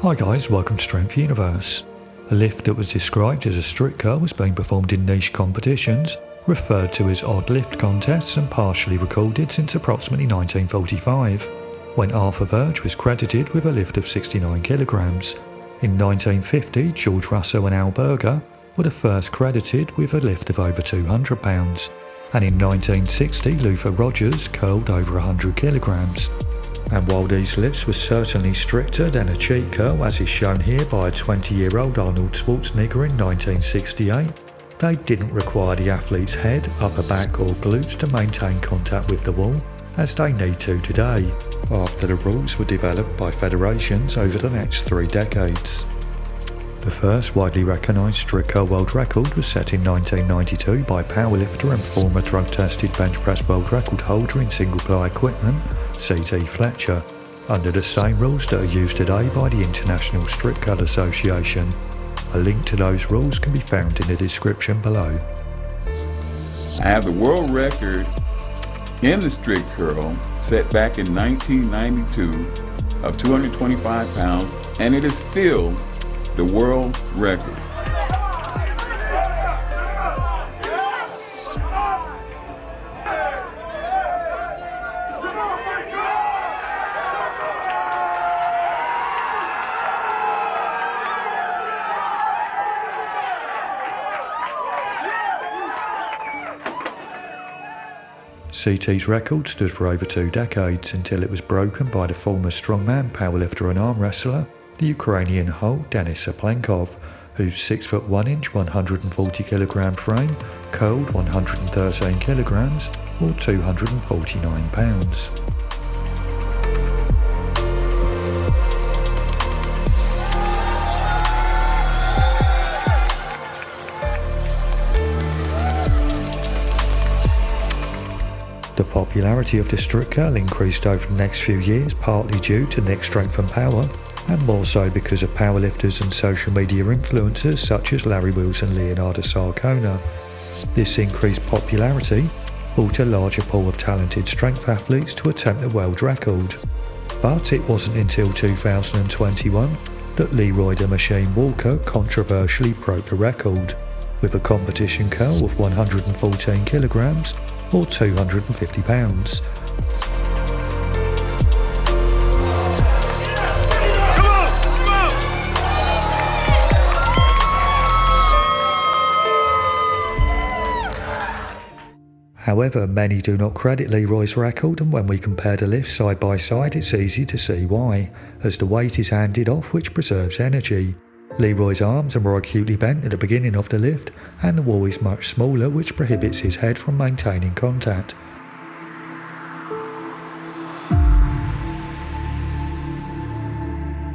Hi guys, welcome to Strength Universe. A lift that was described as a strict curl was being performed in niche competitions, referred to as odd lift contests and partially recorded since approximately 1945, when Arthur Verge was credited with a lift of 69 kilograms. In 1950, George Russell and Al Berger were the first credited with a lift of over 200 pounds, and in 1960 Luther Rogers curled over 100 kilograms. And while these lifts were certainly stricter than a cheat curl, as is shown here by a 20-year-old Arnold Schwarzenegger in 1968, they didn't require the athlete's head, upper back or glutes to maintain contact with the wall, as they need to today, after the rules were developed by federations over the next 3 decades. The first widely recognised strict curl world record was set in 1992 by powerlifter and former drug-tested bench press world record holder in single-ply equipment, C.T. Fletcher, under the same rules that are used today by the International Strict Curl Association. A link to those rules can be found in the description below. I have the world record in the strict curl set back in 1992 of 225 pounds, and it is still the world record. CT's record stood for over 2 decades until it was broken by the former strongman, powerlifter and arm wrestler, the Ukrainian Hulk Denis Cyplenkov, whose 6'1" 140 kilogram frame curled 113 kilograms or 249 pounds. The popularity of the strict curl increased over the next few years, partly due to Nick's strength and power, and more so because of powerlifters and social media influencers such as Larry Wheels and Leonardo Sarcona. This increased popularity brought a larger pool of talented strength athletes to attempt the world record. But it wasn't until 2021 that Leroy the Machine Walker controversially broke the record, with a competition curl of 114 kilograms or 250 pounds. However, many do not credit Leroy's record, and when we compare the lifts side by side it's easy to see why, as the weight is handed off, which preserves energy. Leroy's arms are more acutely bent at the beginning of the lift, and the wall is much smaller, which prohibits his head from maintaining contact.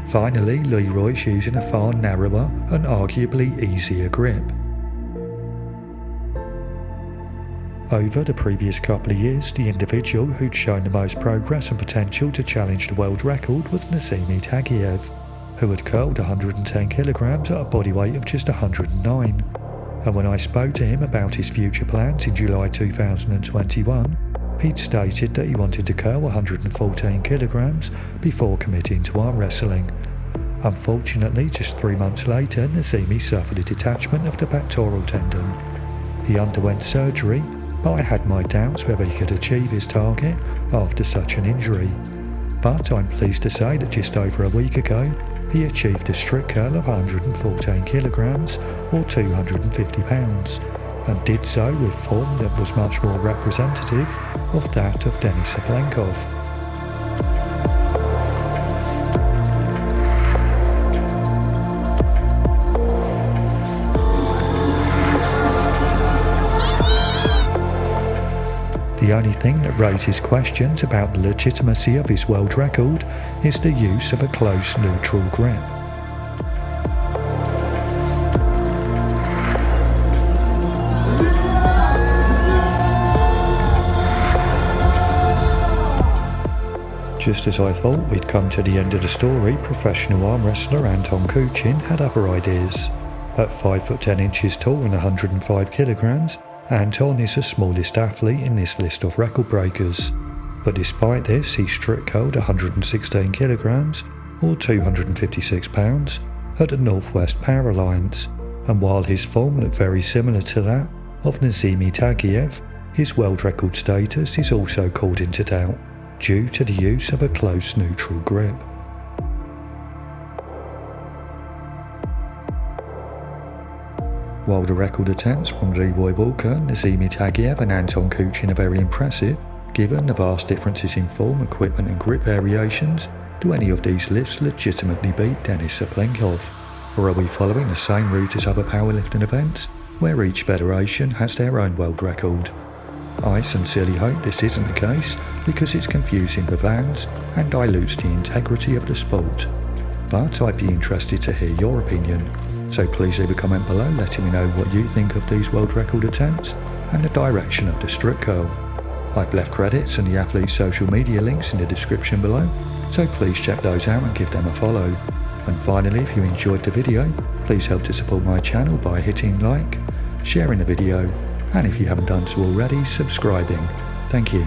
Finally, Leroy's using a far narrower and arguably easier grip. Over the previous couple of years, the individual who'd shown the most progress and potential to challenge the world record was Nizami Tagiev, who had curled 110 kilograms at a body weight of just 109. And when I spoke to him about his future plans in July 2021, he'd stated that he wanted to curl 114 kilograms before committing to arm wrestling. Unfortunately, just 3 months later, Nizami suffered a detachment of the pectoral tendon. He underwent surgery, but I had my doubts whether he could achieve his target after such an injury. But I'm pleased to say that just over a week ago, he achieved a strict curl of 114 kilograms or 250 pounds, and did so with form that was much more representative of that of Denis Cyplenkov. The only thing that raises questions about the legitimacy of his world record is the use of a close neutral grip. Just as I thought we'd come to the end of the story, professional arm wrestler Anton Korchin had other ideas. At 5'10" tall and 105 kilograms, Anton is the smallest athlete in this list of record breakers. But despite this, he strict curled 116 kilograms or £256 at the Northwest Power Alliance, and while his form looked very similar to that of Nizami Tagiev, his world record status is also called into doubt due to the use of a close neutral grip. While the record attempts from Leroy Walker, Nizami Tagiev and Anton Korchin are very impressive, given the vast differences in form, equipment and grip variations, do any of these lifts legitimately beat Denis Cyplenkov? Or are we following the same route as other powerlifting events, where each federation has their own world record? I sincerely hope this isn't the case, because it's confusing the fans and dilutes the integrity of the sport. But I'd be interested to hear your opinion, so please leave a comment below letting me know what you think of these world record attempts and the direction of the strip curl. I've left credits and the athlete's social media links in the description below, so please check those out and give them a follow. And finally, if you enjoyed the video, please help to support my channel by hitting like, sharing the video, and if you haven't done so already, subscribing. Thank you.